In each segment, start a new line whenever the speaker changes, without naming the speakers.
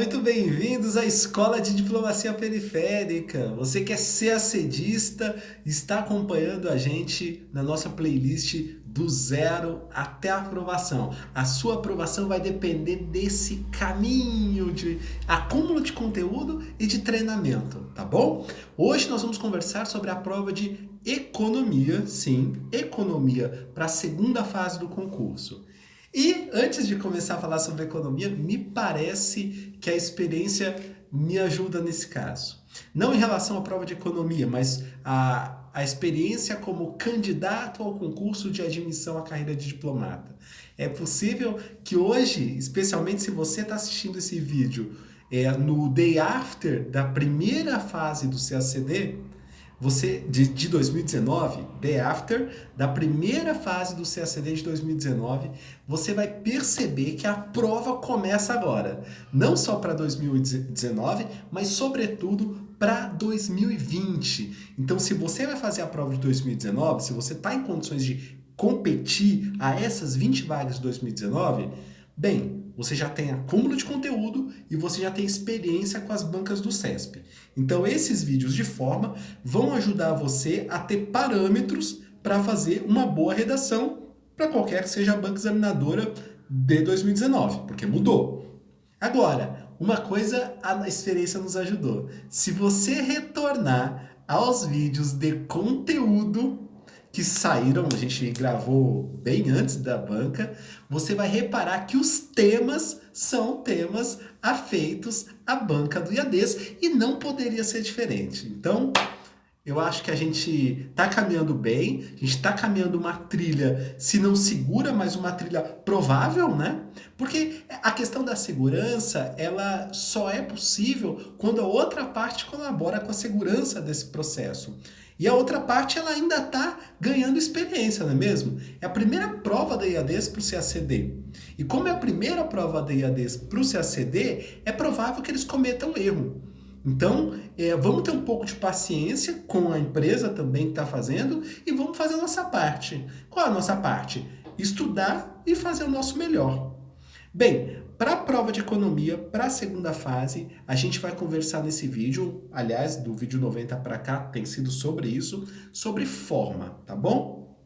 muito bem-vindos à Escola de Diplomacia Periférica. Você que é CACDista, está acompanhando a gente na nossa playlist do zero até a aprovação. A sua aprovação vai depender desse caminho de acúmulo de conteúdo e de treinamento, tá bom? Hoje nós vamos conversar sobre a prova de economia, sim, economia para a segunda fase do concurso. E antes de começar a falar sobre economia, me parece que a experiência me ajuda nesse caso. Não em relação à prova de economia, mas a experiência como candidato ao concurso de admissão à carreira de diplomata. É possível que hoje, especialmente se você está assistindo esse vídeo no day after da primeira fase do CACD, você de 2019, day after, da primeira fase do CACD de 2019, você vai perceber que a prova começa agora. Não só para 2019, mas sobretudo para 2020. Então, se você vai fazer a prova de 2019, se você está em condições de competir a essas 20 vagas de 2019, bem, você já tem acúmulo de conteúdo e você já tem experiência com as bancas do CESP. Então esses vídeos de forma vão ajudar você a ter parâmetros para fazer uma boa redação para qualquer que seja a banca examinadora de 2019, porque mudou. Agora, uma coisa a experiência nos ajudou. Se você retornar aos vídeos de conteúdo que saíram, a gente gravou bem antes da banca, você vai reparar que os temas são temas afeitos à banca do IADES e não poderia ser diferente. Então, eu acho que a gente está caminhando bem, a gente está caminhando uma trilha, se não segura, mas uma trilha provável, né? Porque a questão da segurança, ela só é possível quando a outra parte colabora com a segurança desse processo. E a outra parte, ela ainda está ganhando experiência, não é mesmo? É a primeira prova da IADES para o CACD. E como é a primeira prova da IADES para o CACD, é provável que eles cometam erro. Então, vamos ter um pouco de paciência com a empresa também que está fazendo e vamos fazer a nossa parte. Qual é a nossa parte? Estudar e fazer o nosso melhor. Bem, para a prova de economia, para a segunda fase, a gente vai conversar nesse vídeo, aliás, do vídeo 90 para cá, tem sido sobre isso, sobre forma, tá bom?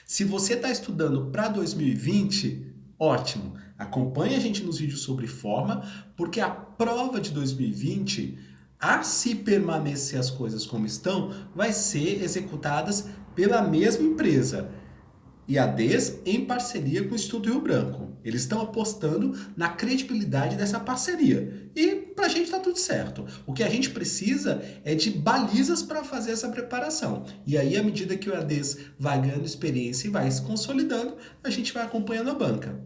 Se você está estudando para 2020, ótimo, acompanhe a gente nos vídeos sobre forma, porque a prova de 2020, a se permanecer as coisas como estão, vai ser executadas pela mesma empresa. IADES em parceria com o Instituto Rio Branco. Eles estão apostando na credibilidade dessa parceria. E pra gente tá tudo certo. O que a gente precisa é de balizas para fazer essa preparação. E aí, à medida que o IADES vai ganhando experiência e vai se consolidando, a gente vai acompanhando a banca.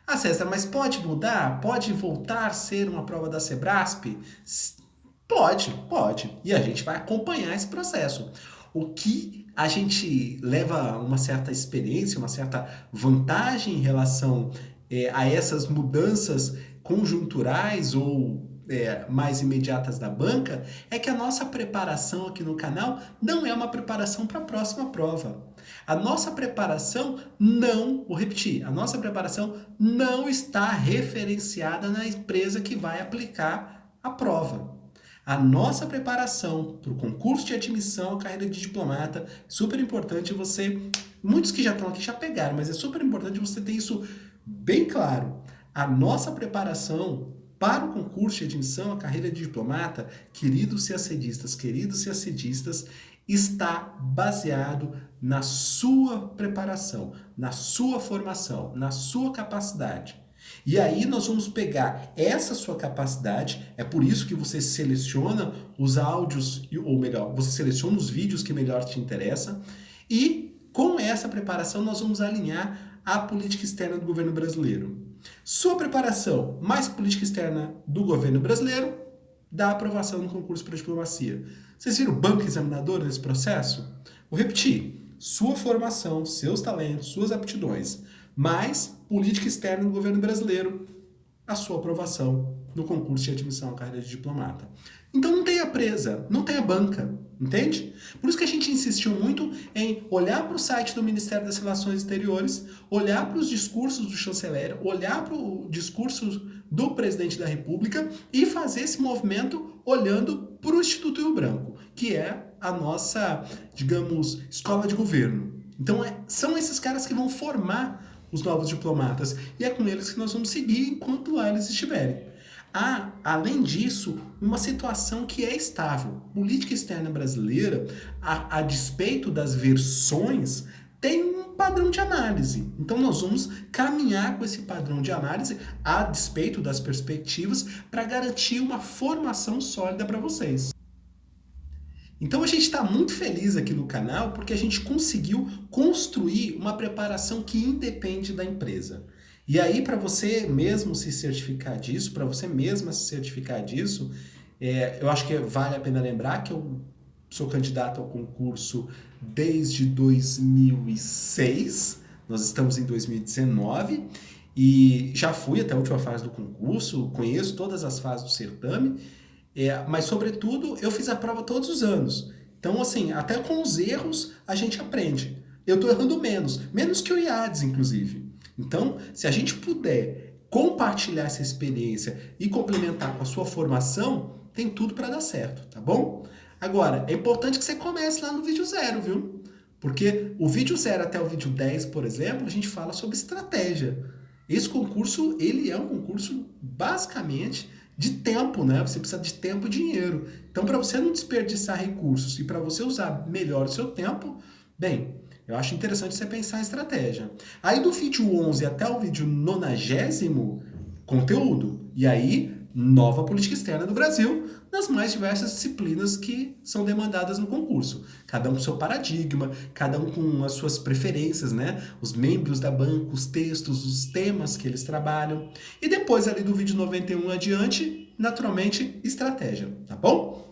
Ah, César, mas pode mudar? Pode voltar a ser uma prova da Sebrasp? Pode. E a gente vai acompanhar esse processo. O que a gente leva uma certa experiência, uma certa vantagem em relação a essas mudanças conjunturais ou mais imediatas da banca, é que a nossa preparação aqui no canal não é uma preparação para a próxima prova. A nossa preparação não, vou repetir, a nossa preparação não está referenciada na empresa que vai aplicar a prova. A nossa preparação para o concurso de admissão à carreira de diplomata, super importante você, muitos que já estão aqui já pegaram, mas é super importante você ter isso bem claro. A nossa preparação para o concurso de admissão à carreira de diplomata, queridos CACDistas, está baseado na sua preparação, na sua formação, na sua capacidade. E aí nós vamos pegar essa sua capacidade, é por isso que você seleciona os áudios, ou melhor, você seleciona os vídeos que melhor te interessam, e com essa preparação nós vamos alinhar a política externa do governo brasileiro. Sua preparação mais política externa do governo brasileiro dá aprovação no concurso para diplomacia. Vocês viram o banco examinador nesse processo? Vou repetir, sua formação, seus talentos, suas aptidões, mais política externa do governo brasileiro a sua aprovação no concurso de admissão à carreira de diplomata. Então não tenha presa, não tenha banca, entende? Por isso que a gente insistiu muito em olhar para o site do Ministério das Relações Exteriores, olhar para os discursos do chanceler, olhar para o discurso do presidente da República e fazer esse movimento olhando para o Instituto Rio Branco, que é a nossa, digamos, escola de governo. Então são esses caras que vão formar os novos diplomatas e é com eles que nós vamos seguir enquanto lá eles estiverem. Há, além disso, uma situação que é estável. Política externa brasileira, a despeito das versões, tem um padrão de análise. Então nós vamos caminhar com esse padrão de análise, a despeito das perspectivas, para garantir uma formação sólida para vocês. Então a gente está muito feliz aqui no canal porque a gente conseguiu construir uma preparação que independe da empresa. E aí, para você mesmo se certificar disso, para você mesma se certificar disso, eu acho que vale a pena lembrar que eu sou candidato ao concurso desde 2006, nós estamos em 2019, e já fui até a última fase do concurso, conheço todas as fases do certame, mas, sobretudo, eu fiz a prova todos os anos. Então, assim, até com os erros a gente aprende. Eu estou errando menos que o IADES, inclusive. Então, se a gente puder compartilhar essa experiência e complementar com a sua formação, tem tudo para dar certo, tá bom? Agora, é importante que você comece lá no vídeo 0, viu? Porque o vídeo 0 até o vídeo 10, por exemplo, a gente fala sobre estratégia. Esse concurso, ele é um concurso basicamente de tempo, né? Você precisa de tempo e dinheiro. Então, para você não desperdiçar recursos e para você usar melhor o seu tempo, bem, eu acho interessante você pensar em estratégia. Aí do vídeo 11 até o vídeo 90º, conteúdo. E aí, nova política externa do Brasil, nas mais diversas disciplinas que são demandadas no concurso. Cada um com seu paradigma, cada um com as suas preferências, né? Os membros da banca, os textos, os temas que eles trabalham. E depois, ali do vídeo 91 adiante, naturalmente, estratégia, tá bom?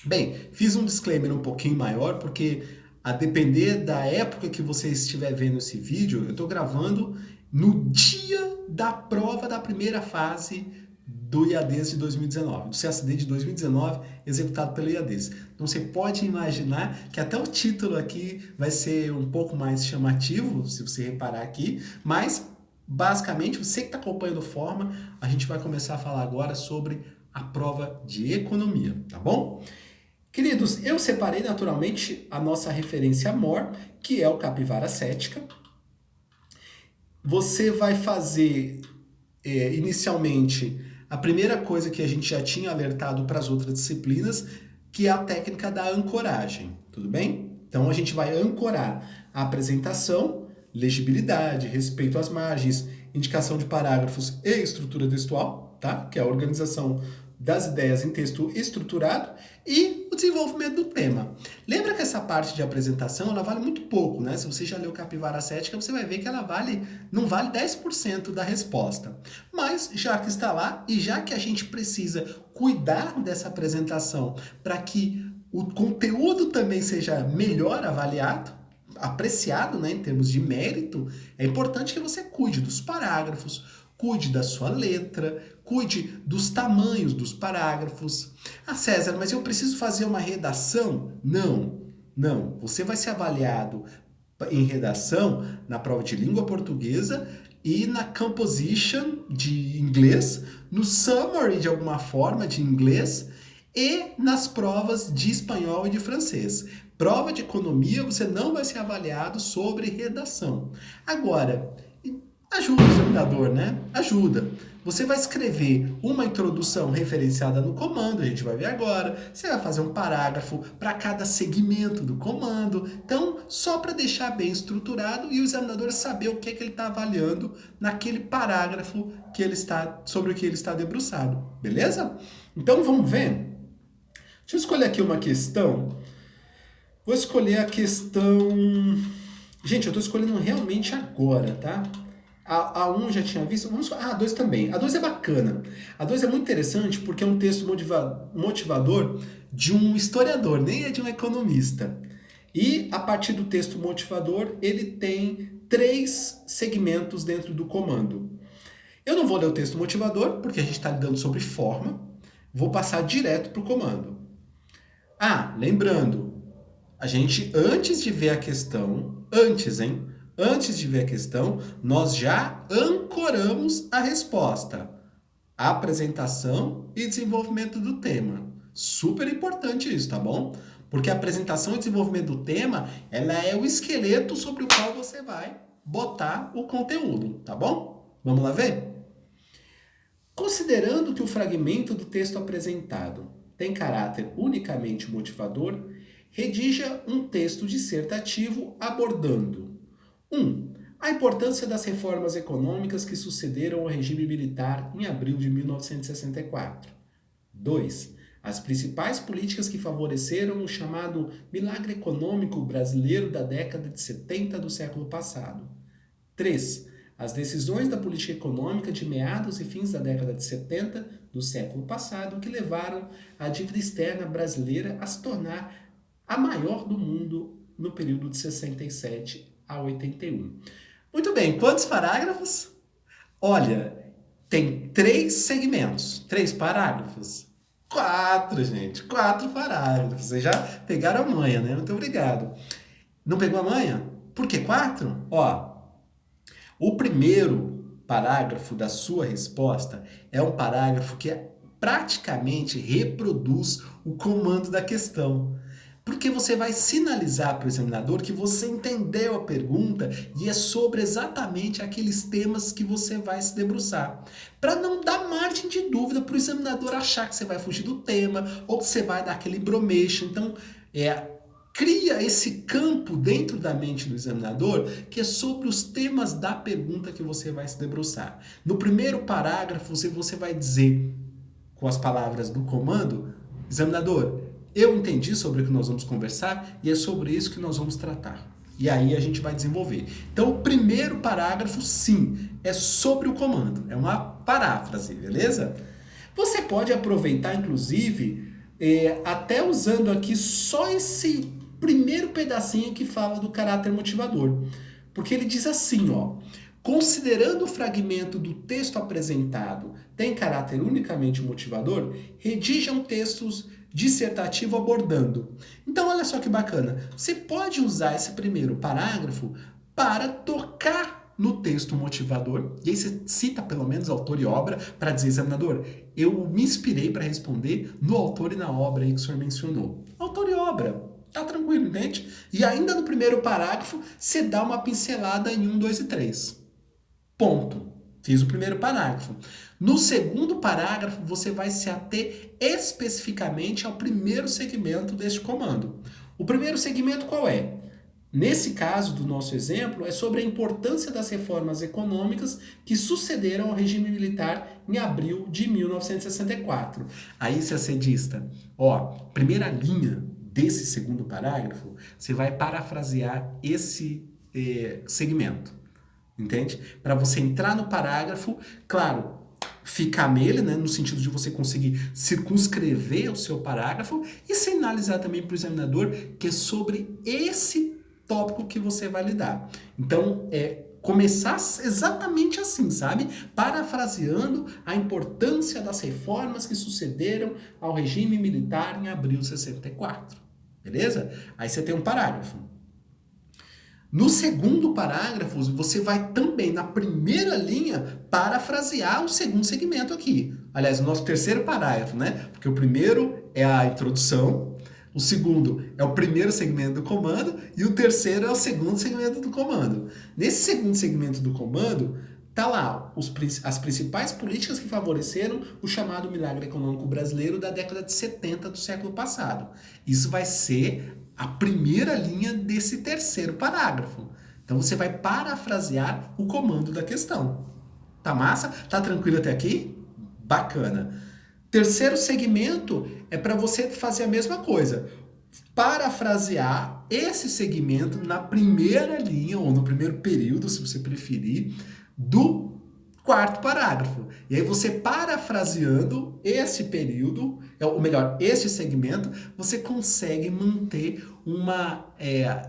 Bem, fiz um disclaimer um pouquinho maior, porque a depender da época que você estiver vendo esse vídeo, eu estou gravando no dia da prova da primeira fase do IADES de 2019, do CACD de 2019, executado pelo IADES. Então você pode imaginar que até o título aqui vai ser um pouco mais chamativo, se você reparar aqui, mas basicamente, você que está acompanhando Forma, a gente vai começar a falar agora sobre a prova de economia, tá bom? Queridos, eu separei naturalmente a nossa referência maior, que é o Capivara Cética. Você vai fazer, inicialmente, a primeira coisa que a gente já tinha alertado para as outras disciplinas, que é a técnica da ancoragem, tudo bem? Então a gente vai ancorar a apresentação, legibilidade, respeito às margens, indicação de parágrafos e estrutura textual, tá? Que é a organização das ideias em texto estruturado e o desenvolvimento do tema. Lembra que essa parte de apresentação, ela vale muito pouco, né? Se você já leu Capivara Cética, você vai ver que ela não vale 10% da resposta. Mas, já que está lá, e já que a gente precisa cuidar dessa apresentação para que o conteúdo também seja melhor avaliado, apreciado, né, em termos de mérito, é importante que você cuide dos parágrafos, cuide da sua letra, cuide dos tamanhos dos parágrafos. Ah, César, mas eu preciso fazer uma redação? Não. Você vai ser avaliado em redação na prova de língua portuguesa e na composition de inglês, no summary de alguma forma de inglês e nas provas de espanhol e de francês. Prova de economia, você não vai ser avaliado sobre redação. Agora, ajuda o examinador, né? Ajuda. Você vai escrever uma introdução referenciada no comando, a gente vai ver agora. Você vai fazer um parágrafo para cada segmento do comando. Então, só para deixar bem estruturado e o examinador saber o que ele está avaliando naquele parágrafo que ele sobre o que ele está debruçado. Beleza? Então, vamos ver? Deixa eu escolher aqui uma questão. Vou escolher a questão... Gente, eu estou escolhendo realmente agora, tá? A 1 já tinha visto. A 2 também. A 2 é bacana. A 2 é muito interessante porque é um texto motivador de um historiador, nem é de um economista. E a partir do texto motivador, ele tem 3 segmentos dentro do comando. Eu não vou ler o texto motivador, porque a gente está lidando sobre forma. Vou passar direto para o comando. Ah, lembrando, a gente, antes de ver a questão, Antes de ver a questão, nós já ancoramos a resposta. Apresentação e desenvolvimento do tema. Super importante isso, tá bom? Porque a apresentação e desenvolvimento do tema, ela é o esqueleto sobre o qual você vai botar o conteúdo, tá bom? Vamos lá ver? Considerando que o fragmento do texto apresentado tem caráter unicamente motivador, redija um texto dissertativo abordando 1. A importância das reformas econômicas que sucederam ao regime militar em abril de 1964. 2. As principais políticas que favoreceram o chamado milagre econômico brasileiro da década de 70 do século passado. 3. As decisões da política econômica de meados e fins da década de 70 do século passado que levaram a dívida externa brasileira a se tornar a maior do mundo no período de 67 a 81. Muito bem, quantos parágrafos? Olha, tem 3 parágrafos. 4, gente, 4 parágrafos. Vocês já pegaram a manha, né? Muito obrigado. Não pegou a manha? Por que 4? Ó, o primeiro parágrafo da sua resposta é um parágrafo que praticamente reproduz o comando da questão. Porque você vai sinalizar para o examinador que você entendeu a pergunta e é sobre exatamente aqueles temas que você vai se debruçar. Para não dar margem de dúvida para o examinador achar que você vai fugir do tema ou que você vai dar aquele bromation. Então, cria esse campo dentro da mente do examinador que é sobre os temas da pergunta que você vai se debruçar. No primeiro parágrafo, você vai dizer, com as palavras do comando, examinador, eu entendi sobre o que nós vamos conversar e é sobre isso que nós vamos tratar. E aí a gente vai desenvolver. Então, o primeiro parágrafo, sim, é sobre o comando. É uma paráfrase, beleza? Você pode aproveitar, inclusive, até usando aqui só esse primeiro pedacinho que fala do caráter motivador. Porque ele diz assim, ó. Considerando o fragmento do texto apresentado tem caráter unicamente motivador, redijam textos dissertativo abordando. Então, olha só que bacana. Você pode usar esse primeiro parágrafo para tocar no texto motivador, e aí você cita pelo menos autor e obra para dizer, examinador, eu me inspirei para responder no autor e na obra aí que o senhor mencionou. Autor e obra, tá tranquilo, entende? E ainda no primeiro parágrafo, você dá uma pincelada em 1, 2 e 3. Ponto. Fiz o primeiro parágrafo. No segundo parágrafo, você vai se ater especificamente ao primeiro segmento deste comando. O primeiro segmento qual é? Nesse caso do nosso exemplo, é sobre a importância das reformas econômicas que sucederam ao regime militar em abril de 1964. Aí, se assedista, primeira linha desse segundo parágrafo, você vai parafrasear esse segmento. Entende? Para você entrar no parágrafo, claro, ficar nele, né, no sentido de você conseguir circunscrever o seu parágrafo e sinalizar também para o examinador que é sobre esse tópico que você vai lidar. Então, começar exatamente assim, sabe? Parafraseando a importância das reformas que sucederam ao regime militar em abril de 64. Beleza? Aí você tem um parágrafo. No segundo parágrafo, você vai também, na primeira linha, parafrasear o segundo segmento aqui. Aliás, o nosso terceiro parágrafo, né? Porque o primeiro é a introdução, o segundo é o primeiro segmento do comando e o terceiro é o segundo segmento do comando. Nesse segundo segmento do comando, tá lá as principais políticas que favoreceram o chamado milagre econômico brasileiro da década de 70 do século passado. Isso vai ser a primeira linha desse terceiro parágrafo. Então você vai parafrasear o comando da questão. Tá massa? Tá tranquilo até aqui? Bacana. Terceiro segmento é para você fazer a mesma coisa. Parafrasear esse segmento na primeira linha, ou no primeiro período, se você preferir, do quarto parágrafo. E aí você parafraseando esse período, ou melhor, esse segmento, você consegue manter uma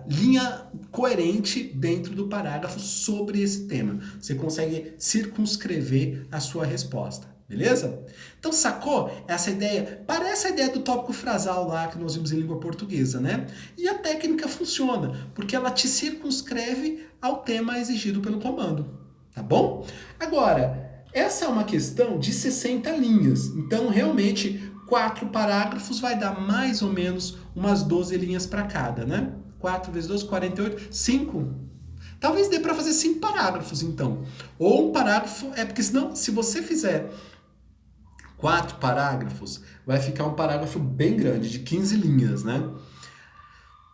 linha coerente dentro do parágrafo sobre esse tema. Você consegue circunscrever a sua resposta, beleza? Então, sacou essa ideia? Parece a ideia do tópico frasal lá que nós vimos em língua portuguesa, né? E a técnica funciona, porque ela te circunscreve ao tema exigido pelo comando, tá bom? Agora, essa é uma questão de 60 linhas, então realmente 4 parágrafos vai dar mais ou menos umas 12 linhas para cada, né? 4 vezes 12, 48, 5. Talvez dê para fazer 5 parágrafos, então. Ou um parágrafo, porque senão, se você fizer 4 parágrafos, vai ficar um parágrafo bem grande, de 15 linhas, né?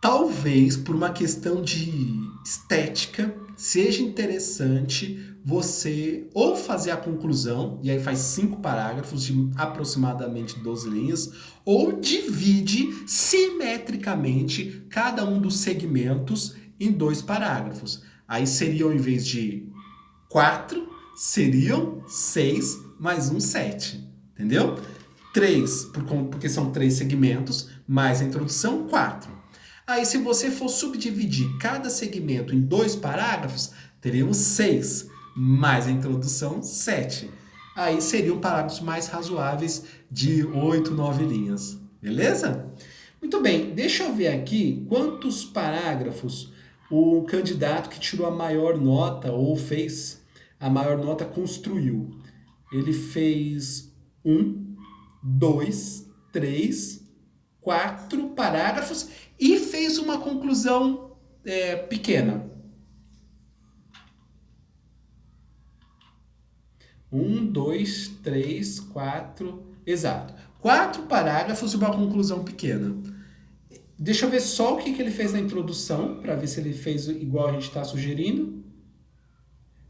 Talvez, por uma questão de estética, seja interessante você ou fazer a conclusão, e aí faz 5 parágrafos de aproximadamente 12 linhas, ou divide simetricamente cada um dos segmentos em 2 parágrafos. Aí seriam, em vez de 4, seriam 6 mais 1, 7. Entendeu? 3, porque são 3 segmentos, mais a introdução, 4. Aí, se você for subdividir cada segmento em 2 parágrafos, teríamos 6, mais a introdução, 7. Aí seriam parágrafos mais razoáveis de 8, 9 linhas. Beleza? Muito bem, deixa eu ver aqui quantos parágrafos o candidato que tirou a maior nota ou fez a maior nota construiu. Ele fez 1, 2, 3, 4 parágrafos e fez uma conclusão pequena. 1, 2, 3, 4, exato. 4 parágrafos e uma conclusão pequena. Deixa eu ver só o que ele fez na introdução, para ver se ele fez igual a gente está sugerindo.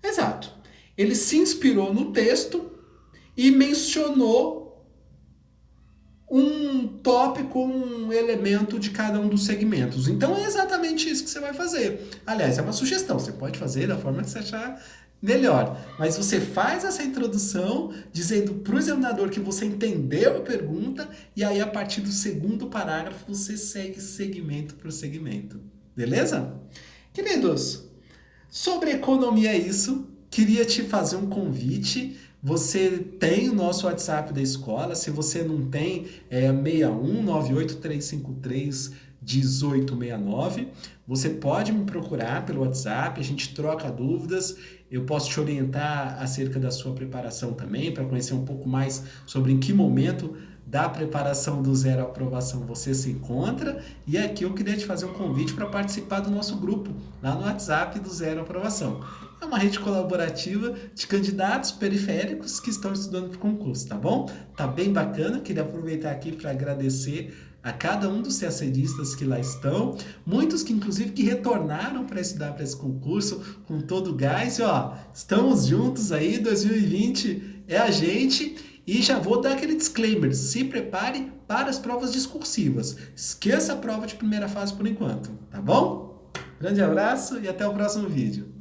Exato. Ele se inspirou no texto e mencionou um tópico, um elemento de cada um dos segmentos. Então é exatamente isso que você vai fazer. Aliás, é uma sugestão, você pode fazer da forma que você achar melhor. Mas você faz essa introdução dizendo para o examinador que você entendeu a pergunta e aí a partir do segundo parágrafo você segue segmento por segmento. Beleza? Queridos, sobre economia é isso. Queria te fazer um convite. Você tem o nosso WhatsApp da escola. Se você não tem, é 61 98 353 1869. Você pode me procurar pelo WhatsApp, a gente troca dúvidas. Eu posso te orientar acerca da sua preparação também, para conhecer um pouco mais sobre em que momento da preparação do zero à aprovação você se encontra. E aqui eu queria te fazer um convite para participar do nosso grupo, lá no WhatsApp do Zero à Aprovação. É uma rede colaborativa de candidatos periféricos que estão estudando para o concurso, tá bom? Tá bem bacana, queria aproveitar aqui para agradecer a cada um dos CACDistas que lá estão, muitos que inclusive que retornaram para estudar para esse concurso com todo o gás, e ó, estamos juntos aí, 2020 é a gente. E já vou dar aquele disclaimer, se prepare para as provas discursivas. Esqueça a prova de primeira fase por enquanto, tá bom? Grande abraço e até o próximo vídeo.